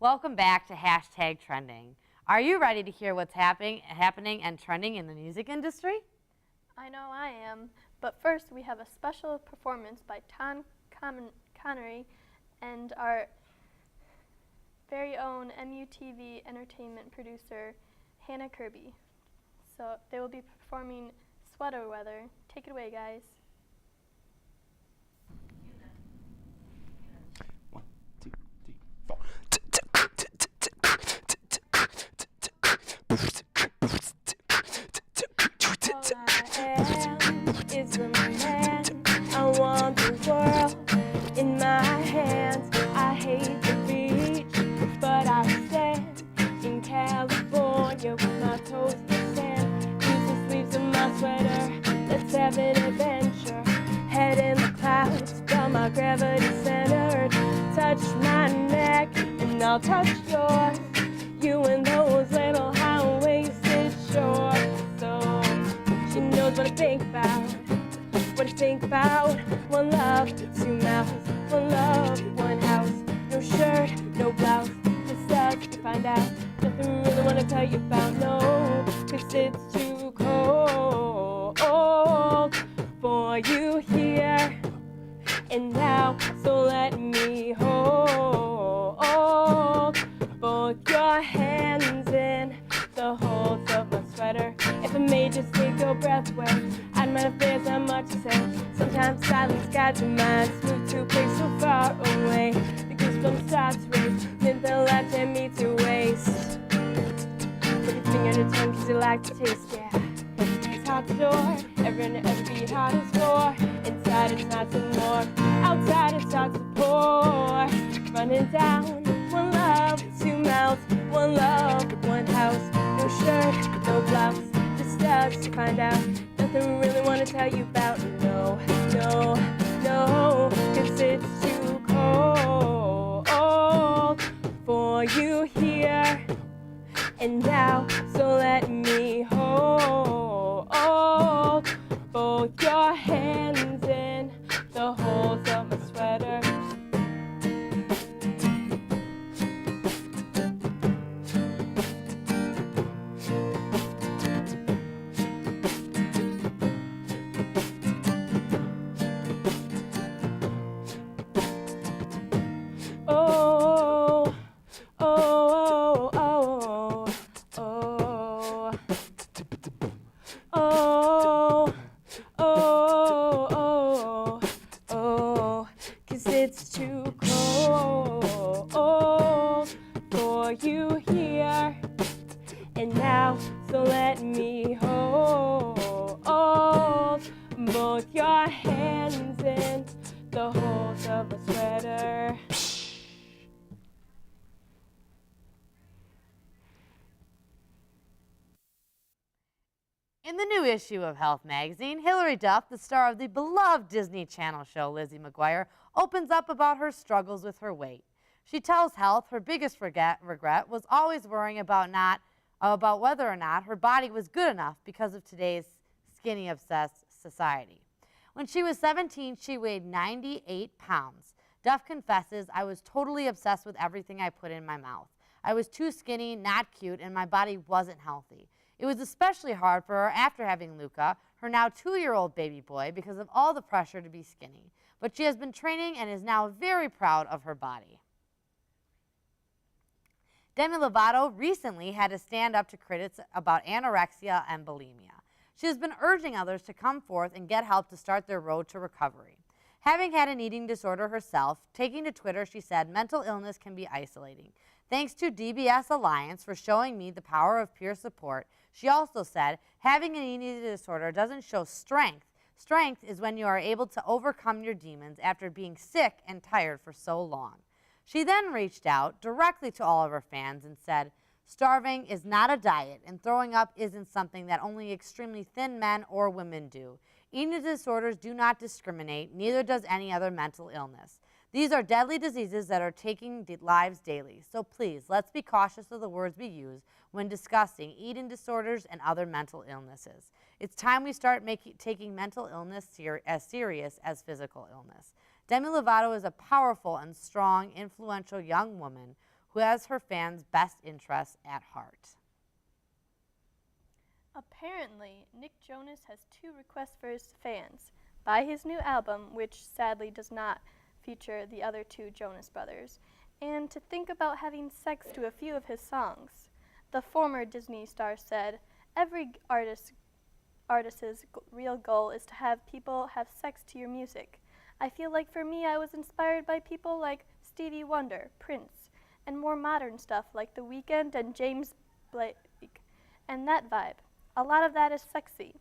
Welcome back to Hashtag Trending. Are you ready to hear what's happening and trending in the music industry? I know I am, but first we have a special performance by Tom Connery and our very own MUTV entertainment producer, Hannah Kirby. So they will be performing Sweater Weather. Take it away, guys. One, two, three, four. All I am is the man. I want the world in my hands. I hate the beach, but I stand in California with my toes in the sand. Use the sleeves of my sweater. Let's have an adventure. Head in the clouds, got my gravity centered. Touch my neck, and I'll touch yours. You and those little high-waisted shorts. So she knows what I think about. What I think about. One love, two mouths. One love, one house. No shirt, no blouse. Just us to find out. Nothing really wanna tell you about, no. 'Cause it's too cold for you here and now. So let me hold both your hands in the holes of my sweater. If I may just take your breath away, I'd mind if there's not much to say. Sometimes silence guides your mind, move to a place so far away. The goosebumps start to race, then they'll let them meet to waste. Put your finger on your tongue 'cause you like the taste, yeah. It's hot the door, every heart is war. Inside it's not some more, outside it starts to pour. Running down, one love, two mouths. One love, one house. No shirt, no blouse. Just us to find out. Nothing we really want to tell you about. No, no, no. 'Cause it's too cold for you here and now. So let me hold both your hands in the holes of my sweater. Oh, oh, oh, oh, oh, oh, oh, oh, 'cause it's too cold for you here and now. So let me hold both your hands in the holes of a sweater. In the new issue of Health magazine, Hilary Duff, the star of the beloved Disney Channel show Lizzie McGuire, opens up about her struggles with her weight. She tells Health her biggest regret was always worrying about whether or not her body was good enough because of today's skinny-obsessed society. When she was 17, she weighed 98 pounds. Duff confesses, "I was totally obsessed with everything I put in my mouth. I was too skinny, not cute, and my body wasn't healthy. It was especially hard for her after having Luca, her now 2-year-old baby boy, because of all the pressure to be skinny. But she has been training and is now very proud of her body." Demi Lovato recently had to stand up to critics about anorexia and bulimia. She has been urging others to come forth and get help to start their road to recovery. Having had an eating disorder herself, taking to Twitter, she said, "Mental illness can be isolating. Thanks to DBS Alliance for showing me the power of peer support." She also said, "Having an eating disorder doesn't show strength. Strength is when you are able to overcome your demons after being sick and tired for so long." She then reached out directly to all of her fans and said, "Starving is not a diet, and throwing up isn't something that only extremely thin men or women do. Eating disorders do not discriminate, neither does any other mental illness. These are deadly diseases that are taking lives daily. So please, let's be cautious of the words we use when discussing eating disorders and other mental illnesses. It's time we start taking mental illness as serious as physical illness." Demi Lovato is a powerful and strong, influential young woman who has her fans' best interests at heart. Apparently, Nick Jonas has 2 requests for his fans. Buy his new album, which sadly does not feature the other 2 Jonas brothers, and to think about having sex to a few of his songs. The former Disney star said, every artist's real goal is to have people have sex to your music. I feel like for me I was inspired by people like Stevie Wonder, Prince, and more modern stuff like The Weeknd and James Blake, and that vibe. A lot of that is sexy.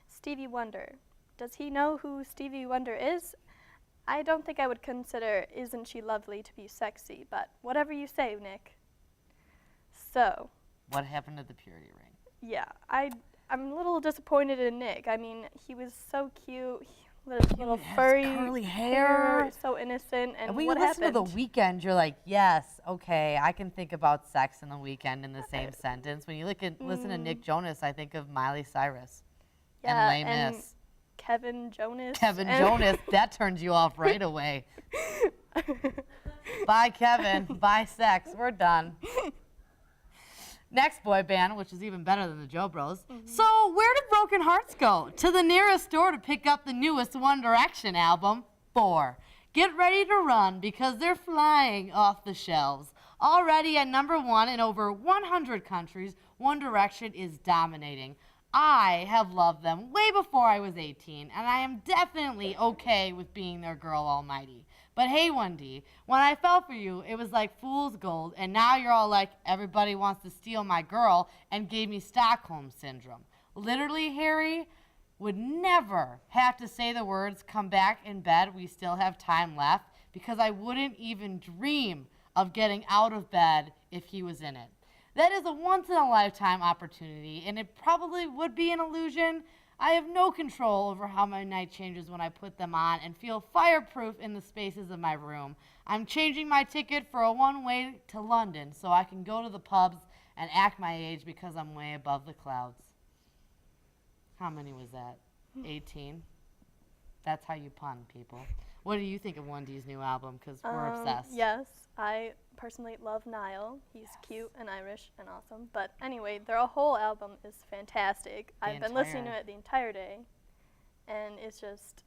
Stevie Wonder. Does he know who Stevie Wonder is? I don't think I would consider Isn't She Lovely to be sexy, but whatever you say, Nick. So. What happened to the purity ring? Yeah, I'm a little disappointed in Nick. I mean, he was so cute. Little furry curly hair. So innocent. And when what you listen happened? to The Weeknd, you're like, yes, okay, I can think about sex and The Weeknd in the same sentence. When you listen to Nick Jonas, I think of Miley Cyrus Yeah, and Les Mis. Kevin Jonas. Kevin Jonas, that turns you off right away. Bye, Kevin. Bye, sex. We're done. Next boy band, which is even better than the Joe Bros. So where did Broken Hearts go? To the nearest store to pick up the newest One Direction album, 4. Get ready to run because they're flying off the shelves. Already at number 1 in over 100 countries, One Direction is dominating. I have loved them way before I was 18, and I am definitely okay with being their girl almighty. But hey, 1D, when I fell for you, it was like fool's gold, and now you're all like, everybody wants to steal my girl, and gave me Stockholm Syndrome. Literally, Harry would never have to say the words, come back in bed, we still have time left, because I wouldn't even dream of getting out of bed if he was in it. That is a once-in-a-lifetime opportunity, and it probably would be an illusion. I have no control over how my night changes when I put them on and feel fireproof in the spaces of my room. I'm changing my ticket for a one-way to London so I can go to the pubs and act my age because I'm way above the clouds. How many was that? 18? That's how you pun, people. What do you think of 1D's new album? Because we're obsessed. Yes, I personally love Niall. He's cute and Irish and awesome. But anyway, their whole album is fantastic. I've been listening to it the entire day, and it's just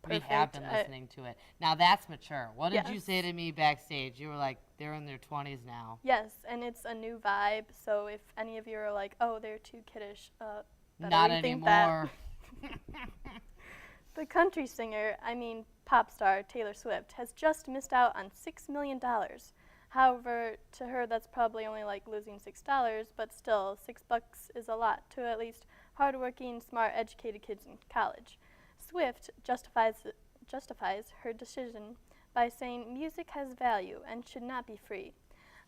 perfect. We have been listening to it. Now that's mature. What did you say to me backstage? You were like, they're in their 20s now. Yes, and it's a new vibe. So if any of you are like, oh, they're too kiddish, not anymore. The country singer, pop star Taylor Swift, has just missed out on $6 million. However, to her, that's probably only like losing $6, but still, $6 is a lot to at least hardworking, smart, educated kids in college. Swift justifies her decision by saying music has value and should not be free.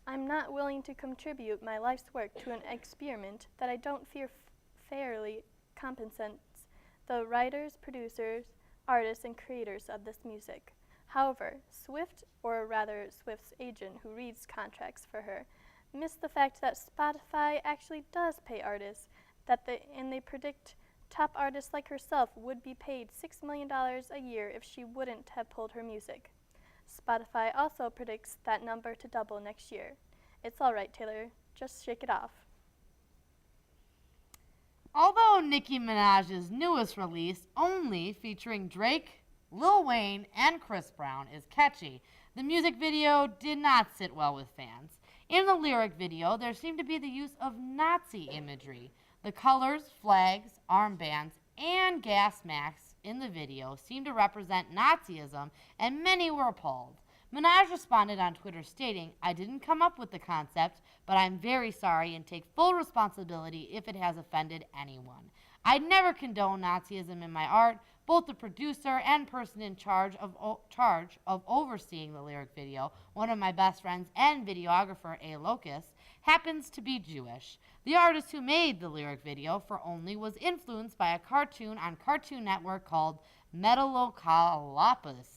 I'm not willing to contribute my life's work to an experiment that I don't fear fairly compensates the writers, producers, artists, and creators of this music. However, Swift, or rather Swift's agent who reads contracts for her, missed the fact that Spotify actually does pay artists, and they predict top artists like herself would be paid $6 million a year if she wouldn't have pulled her music. Spotify also predicts that number to double next year. It's all right, Taylor. Just shake it off. Although Nicki Minaj's newest release, Only, featuring Drake, Lil Wayne, and Chris Brown, is catchy, the music video did not sit well with fans. In the lyric video, there seemed to be the use of Nazi imagery. The colors, flags, armbands, and gas masks in the video seemed to represent Nazism, and many were appalled. Minaj responded on Twitter stating, I didn't come up with the concept, but I'm very sorry and take full responsibility if it has offended anyone. I'd never condone Nazism in my art. Both the producer and person in charge of overseeing the lyric video, one of my best friends and videographer, A. Locus, happens to be Jewish. The artist who made the lyric video for Only was influenced by a cartoon on Cartoon Network called Metalocalypus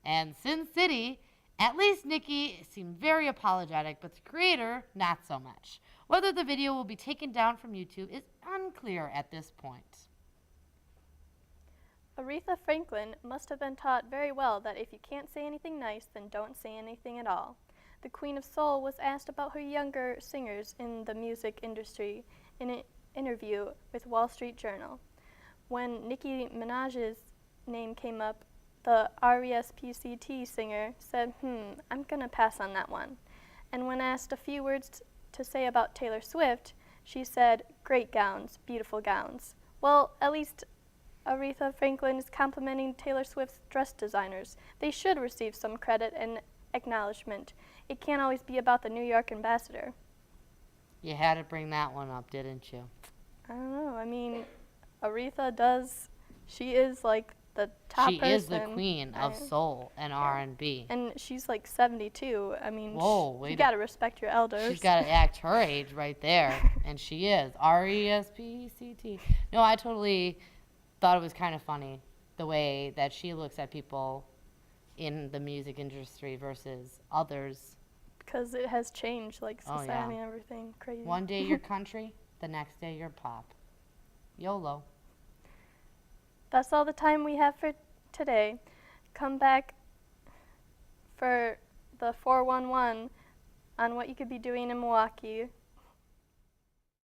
and Sin City. At least Nicki seemed very apologetic, but the creator, not so much. Whether the video will be taken down from YouTube is unclear at this point. Aretha Franklin must have been taught very well that if you can't say anything nice, then don't say anything at all. the Queen of Soul was asked about her younger singers in the music industry in an interview with Wall Street Journal. When Nicki Minaj's name came up, the RESPCT singer said, I'm gonna pass on that one. And when asked a few words to say about Taylor Swift, she said, great gowns, beautiful gowns. Well, at least Aretha Franklin is complimenting Taylor Swift's dress designers. They should receive some credit and acknowledgement. It can't always be about the New York ambassador. You had to bring that one up, didn't you? I don't know. I mean, Aretha does. She is like the top person. She is the queen of soul and R&B. And she's like 72. I mean, you got to respect your elders. She's got to act her age right there. And she is. RESPCT. No, I totally thought it was kind of funny the way that she looks at people in the music industry versus others. Because it has changed, like society yeah. and everything. Crazy. One day you're country, the next day you're pop. YOLO. That's all the time we have for today. Come back for the 411 on what you could be doing in Milwaukee